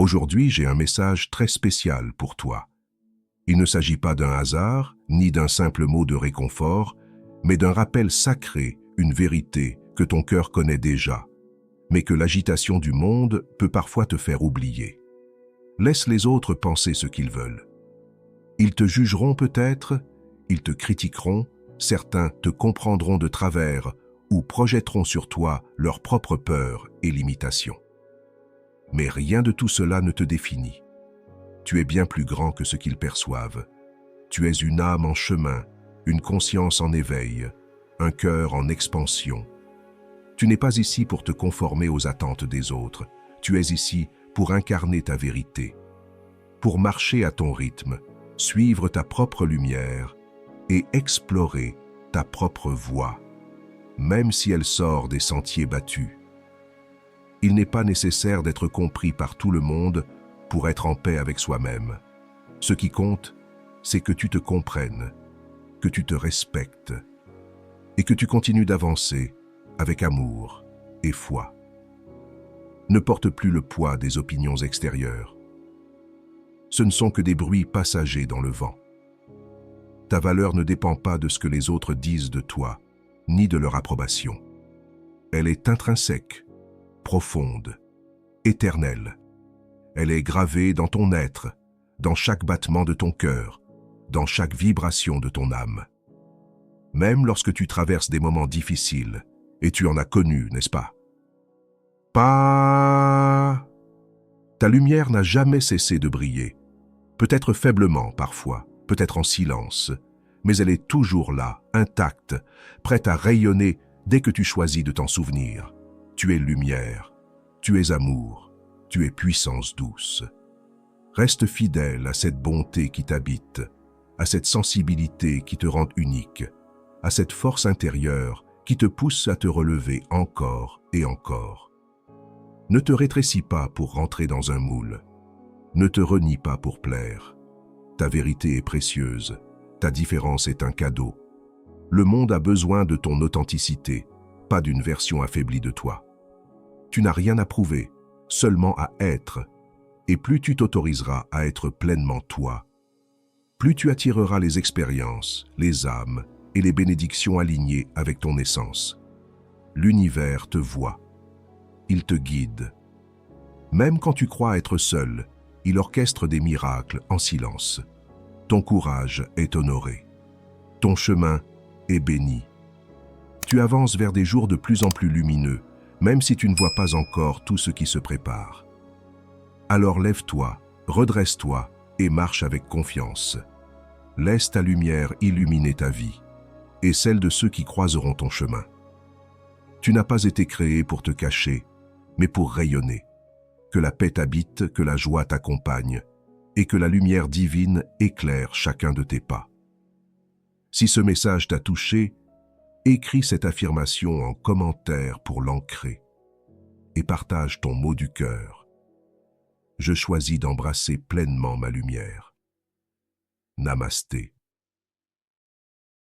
Aujourd'hui, j'ai un message très spécial pour toi. Il ne s'agit pas d'un hasard, ni d'un simple mot de réconfort, mais d'un rappel sacré, une vérité que ton cœur connaît déjà, mais que l'agitation du monde peut parfois te faire oublier. Laisse les autres penser ce qu'ils veulent. Ils te jugeront peut-être, ils te critiqueront, certains te comprendront de travers ou projetteront sur toi leurs propres peurs et limitations. Mais rien de tout cela ne te définit. Tu es bien plus grand que ce qu'ils perçoivent. Tu es une âme en chemin, une conscience en éveil, un cœur en expansion. Tu n'es pas ici pour te conformer aux attentes des autres. Tu es ici pour incarner ta vérité, pour marcher à ton rythme, suivre ta propre lumière et explorer ta propre voie, même si elle sort des sentiers battus. Il n'est pas nécessaire d'être compris par tout le monde pour être en paix avec soi-même. Ce qui compte, c'est que tu te comprennes, que tu te respectes et que tu continues d'avancer avec amour et foi. Ne porte plus le poids des opinions extérieures. Ce ne sont que des bruits passagers dans le vent. Ta valeur ne dépend pas de ce que les autres disent de toi, ni de leur approbation. Elle est intrinsèque, profonde, éternelle. Elle est gravée dans ton être, dans chaque battement de ton cœur, dans chaque vibration de ton âme. Même lorsque tu traverses des moments difficiles, et tu en as connu, n'est-ce pas? Ta lumière n'a jamais cessé de briller, peut-être faiblement parfois, peut-être en silence, mais elle est toujours là, intacte, prête à rayonner dès que tu choisis de t'en souvenir. Tu es lumière, tu es amour, tu es puissance douce. Reste fidèle à cette bonté qui t'habite, à cette sensibilité qui te rend unique, à cette force intérieure qui te pousse à te relever encore et encore. Ne te rétrécis pas pour rentrer dans un moule. Ne te renie pas pour plaire. Ta vérité est précieuse. Ta différence est un cadeau. Le monde a besoin de ton authenticité, pas d'une version affaiblie de toi. Tu n'as rien à prouver, seulement à être. Et plus tu t'autoriseras à être pleinement toi, plus tu attireras les expériences, les âmes et les bénédictions alignées avec ton essence. L'univers te voit. Il te guide. Même quand tu crois être seul, il orchestre des miracles en silence. Ton courage est honoré. Ton chemin est béni. Tu avances vers des jours de plus en plus lumineux, même si tu ne vois pas encore tout ce qui se prépare. Alors lève-toi, redresse-toi et marche avec confiance. Laisse ta lumière illuminer ta vie et celle de ceux qui croiseront ton chemin. Tu n'as pas été créé pour te cacher, mais pour rayonner. Que la paix t'habite, que la joie t'accompagne, et que la lumière divine éclaire chacun de tes pas. Si ce message t'a touché, écris cette affirmation en commentaire pour l'ancrer, et partage ton mot du cœur. Je choisis d'embrasser pleinement ma lumière. Namasté.